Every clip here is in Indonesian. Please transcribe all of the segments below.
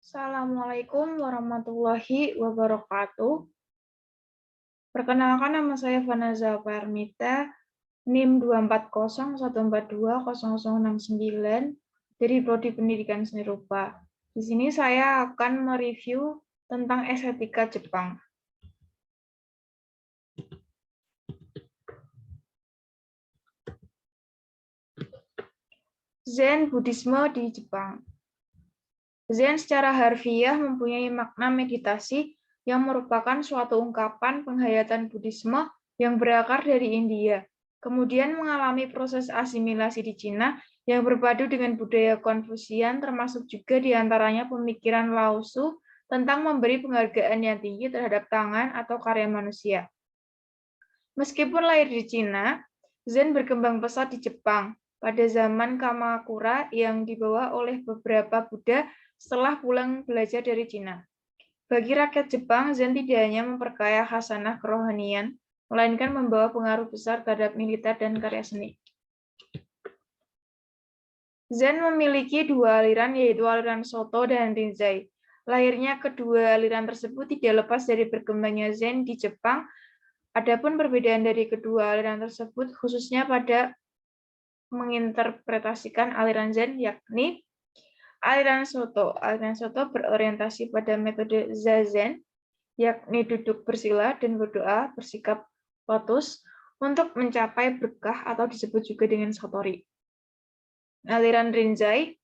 Assalamualaikum warahmatullahi wabarakatuh. Perkenalkan, nama saya Vanaza Parmita, NIM 240142069 dari Prodi Pendidikan Seni Rupa. Di sini saya akan mereview tentang estetika Jepang. Zen Buddhisme di Jepang. Zen secara harfiah mempunyai makna meditasi yang merupakan suatu ungkapan penghayatan Buddhisme yang berakar dari India, kemudian mengalami proses asimilasi di Cina yang berpadu dengan budaya Konfusian, termasuk juga diantaranya pemikiran Lao Tzu tentang memberi penghargaan yang tinggi terhadap tangan atau karya manusia. Meskipun lahir di Cina, Zen berkembang pesat di Jepang pada zaman Kamakura yang dibawa oleh beberapa Buddha setelah pulang belajar dari Cina. Bagi rakyat Jepang, Zen tidak hanya memperkaya khasanah kerohanian, melainkan membawa pengaruh besar terhadap militer dan karya seni. Zen memiliki dua aliran, yaitu aliran Soto dan Rinzai. Lahirnya kedua aliran tersebut tidak lepas dari berkembangnya Zen di Jepang. Adapun perbedaan dari kedua aliran tersebut khususnya pada menginterpretasikan aliran Zen, yakni aliran Soto. Aliran Soto berorientasi pada metode Zazen, yakni duduk bersila dan berdoa bersikap lotus untuk mencapai berkah atau disebut juga dengan satori. Aliran Rinzai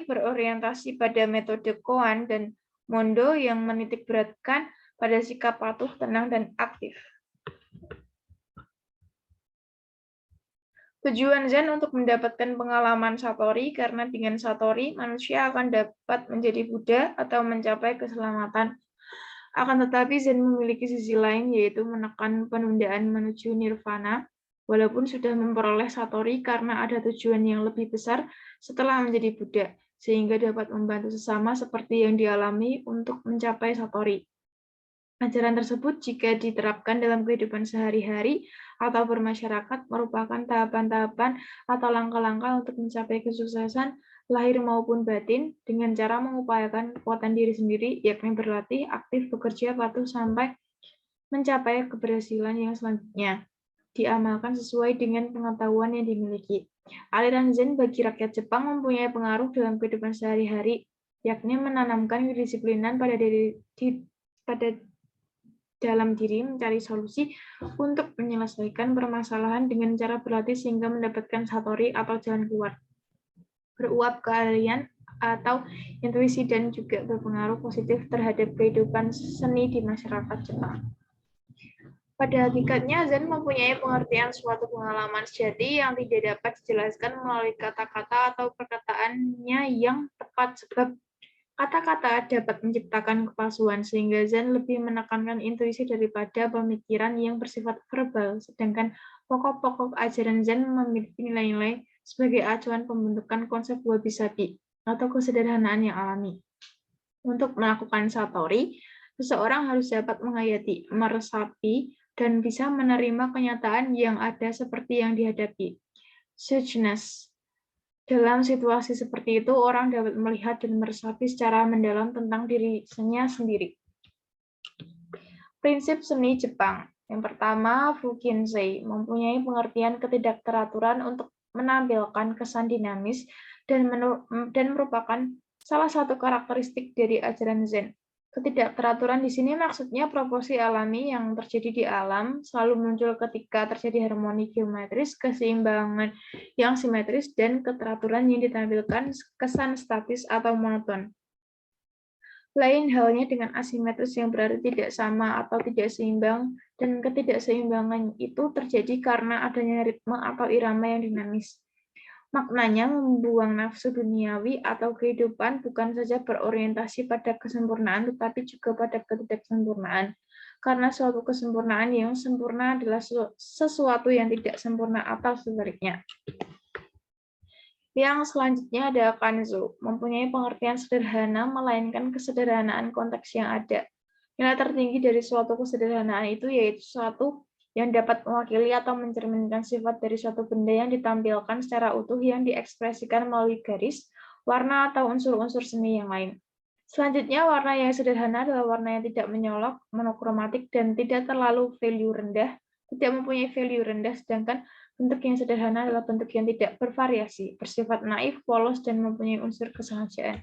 berorientasi pada metode Koan dan Mondo yang menitik beratkan pada sikap patuh, tenang, dan aktif. Tujuan Zen untuk mendapatkan pengalaman Satori, karena dengan Satori, manusia akan dapat menjadi Buddha atau mencapai keselamatan. Akan tetapi, Zen memiliki sisi lain, yaitu menekan penundaan menuju Nirvana, walaupun sudah memperoleh Satori karena ada tujuan yang lebih besar setelah menjadi Buddha, sehingga dapat membantu sesama seperti yang dialami untuk mencapai Satori. Ajaran tersebut jika diterapkan dalam kehidupan sehari-hari atau bermasyarakat merupakan tahapan-tahapan atau langkah-langkah untuk mencapai kesuksesan lahir maupun batin dengan cara mengupayakan kekuatan diri sendiri, yakni berlatih, aktif, bekerja, patuh sampai mencapai keberhasilan yang selanjutnya diamalkan sesuai dengan pengetahuan yang dimiliki. Aliran Zen bagi rakyat Jepang mempunyai pengaruh dalam kehidupan sehari-hari, yakni menanamkan kedisiplinan pada dalam diri mencari solusi untuk menyelesaikan permasalahan dengan cara berlatih sehingga mendapatkan satori atau jalan keluar. Beruap keahlian atau intuisi dan juga berpengaruh positif terhadap kehidupan seni di masyarakat Jepang. Pada hakikatnya, Zen mempunyai pengertian suatu pengalaman sejati yang tidak dapat dijelaskan melalui kata-kata atau perkataannya yang tepat, sebab kata-kata dapat menciptakan kepalsuan, sehingga Zen lebih menekankan intuisi daripada pemikiran yang bersifat verbal, sedangkan pokok-pokok ajaran Zen memiliki nilai-nilai sebagai acuan pembentukan konsep wabi-sabi, atau kesederhanaan yang alami. Untuk melakukan satori, seseorang harus dapat menghayati, meresapi, dan bisa menerima kenyataan yang ada seperti yang dihadapi. Suchness. Dalam situasi seperti itu, orang dapat melihat dan meresapi secara mendalam tentang dirinya sendiri. Prinsip seni Jepang. Yang pertama, Fukinsei mempunyai pengertian ketidakteraturan untuk menampilkan kesan dinamis dan merupakan salah satu karakteristik dari ajaran Zen. Ketidakteraturan di sini maksudnya proporsi alami yang terjadi di alam selalu muncul ketika terjadi harmoni geometris, keseimbangan yang simetris, dan keteraturan yang ditampilkan kesan statis atau monoton. Lain halnya dengan asimetris yang berarti tidak sama atau tidak seimbang, dan ketidakseimbangan itu terjadi karena adanya ritme atau irama yang dinamis. Maknanya membuang nafsu duniawi atau kehidupan bukan saja berorientasi pada kesempurnaan, tetapi juga pada ketidaksempurnaan. Karena suatu kesempurnaan yang sempurna adalah sesuatu yang tidak sempurna atau sebaliknya. Yang selanjutnya ada Kanzo, mempunyai pengertian sederhana, melainkan kesederhanaan konteks yang ada. Nilai tertinggi dari suatu kesederhanaan itu yaitu suatu yang dapat mewakili atau mencerminkan sifat dari suatu benda yang ditampilkan secara utuh yang diekspresikan melalui garis, warna atau unsur-unsur seni yang lain. Selanjutnya, warna yang sederhana adalah warna yang tidak menyolok, monokromatik, dan tidak terlalu value rendah, tidak mempunyai value rendah, sedangkan bentuk yang sederhana adalah bentuk yang tidak bervariasi, bersifat naif, polos, dan mempunyai unsur kesengajaan.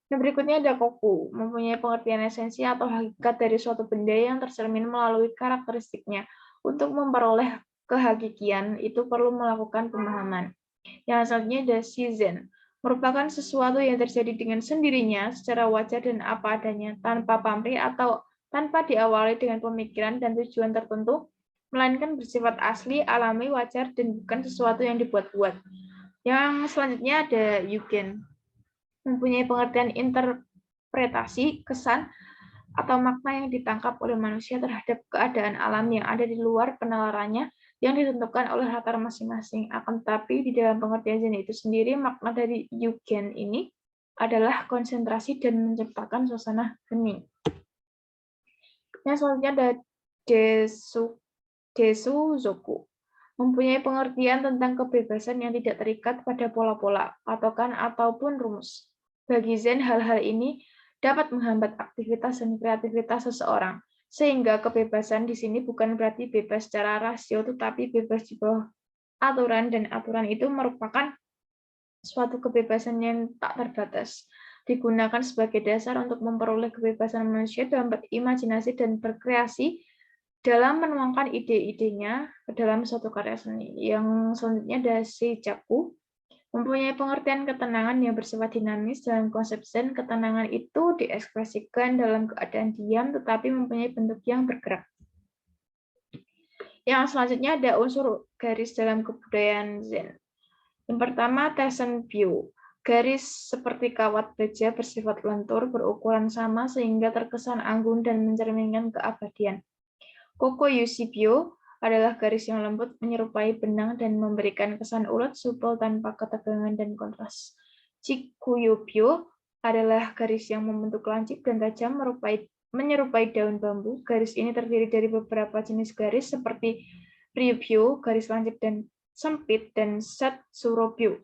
Yang berikutnya ada koku, mempunyai pengertian esensi atau hakikat dari suatu benda yang tercermin melalui karakteristiknya. Untuk memperoleh kehakikian, itu perlu melakukan pemahaman. Yang selanjutnya ada shizen, merupakan sesuatu yang terjadi dengan sendirinya secara wajar dan apa adanya, tanpa pamrih atau tanpa diawali dengan pemikiran dan tujuan tertentu, melainkan bersifat asli, alami, wajar, dan bukan sesuatu yang dibuat-buat. Yang selanjutnya ada yugen, mempunyai pengertian interpretasi, kesan, atau makna yang ditangkap oleh manusia terhadap keadaan alam yang ada di luar penalarannya yang ditentukan oleh latar masing-masing. Akan tetapi di dalam pengertian zen itu sendiri, makna dari yugen ini adalah konsentrasi dan menciptakan suasana hening. Yang selanjutnya ada Desu-zoku, mempunyai pengertian tentang kebebasan yang tidak terikat pada pola-pola, patokan, ataupun rumus. Bagi Zen, hal-hal ini dapat menghambat aktivitas dan kreativitas seseorang, sehingga kebebasan di sini bukan berarti bebas secara rasio, tetapi bebas di bawah aturan, dan aturan itu merupakan suatu kebebasan yang tak terbatas, digunakan sebagai dasar untuk memperoleh kebebasan manusia dalam berimajinasi dan berkreasi dalam menuangkan ide-idenya ke dalam suatu karya seni. Yang selanjutnya ada seijaku, mempunyai pengertian ketenangan yang bersifat dinamis. Dalam konsep Zen, ketenangan itu diekspresikan dalam keadaan diam, tetapi mempunyai bentuk yang bergerak. Yang selanjutnya ada unsur garis dalam kebudayaan Zen. Yang pertama, Tessen View. Garis seperti kawat baja bersifat lentur, berukuran sama sehingga terkesan anggun dan mencerminkan keabadian. Koko Yusibyo adalah garis yang lembut, menyerupai benang, dan memberikan kesan ulet, supel, tanpa ketegangan dan kontras. Chikuyobyo adalah garis yang membentuk lancip dan tajam, menyerupai daun bambu. Garis ini terdiri dari beberapa jenis garis, seperti Ryubyo, garis lancip dan sempit, dan Setsurobyo,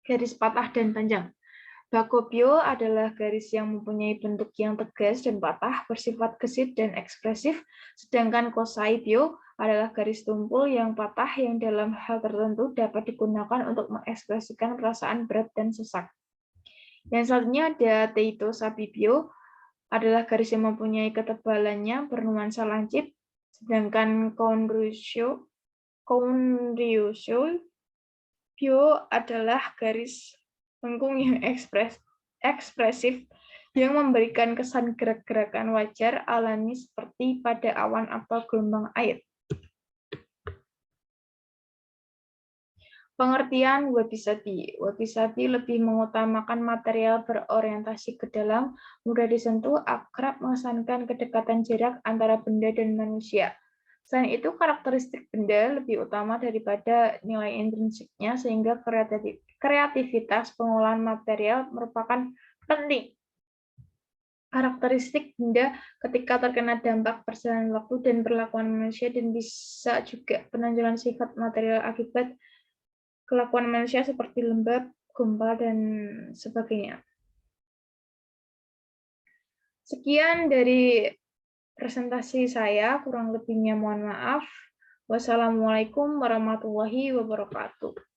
garis patah dan panjang. Bakobyo adalah garis yang mempunyai bentuk yang tegas dan patah, bersifat gesit dan ekspresif, sedangkan Kosaibyo adalah garis tumpul yang patah yang dalam hal tertentu dapat digunakan untuk mengekspresikan perasaan berat dan sesak. Yang selanjutnya ada Teito Sabibyo, adalah garis yang mempunyai ketebalannya bernuansa lancip, sedangkan Konryusho Byo adalah garis lengkung yang ekspresif yang memberikan kesan gerak-gerakan wajar alami seperti pada awan atau gelombang air. Pengertian wabi-sabi. Wabi-sabi lebih mengutamakan material berorientasi ke dalam, mudah disentuh, akrab, mengesankan kedekatan jarak antara benda dan manusia. Selain itu, karakteristik benda lebih utama daripada nilai intrinsiknya, sehingga kreativitas pengolahan material merupakan penting. Karakteristik benda ketika terkena dampak perjalanan waktu dan perlakuan manusia, dan bisa juga penonjolan sifat material akibat kelakuan manusia seperti lembab, gumpal, dan sebagainya. Sekian dari presentasi saya, kurang lebihnya mohon maaf. Wassalamualaikum warahmatullahi wabarakatuh.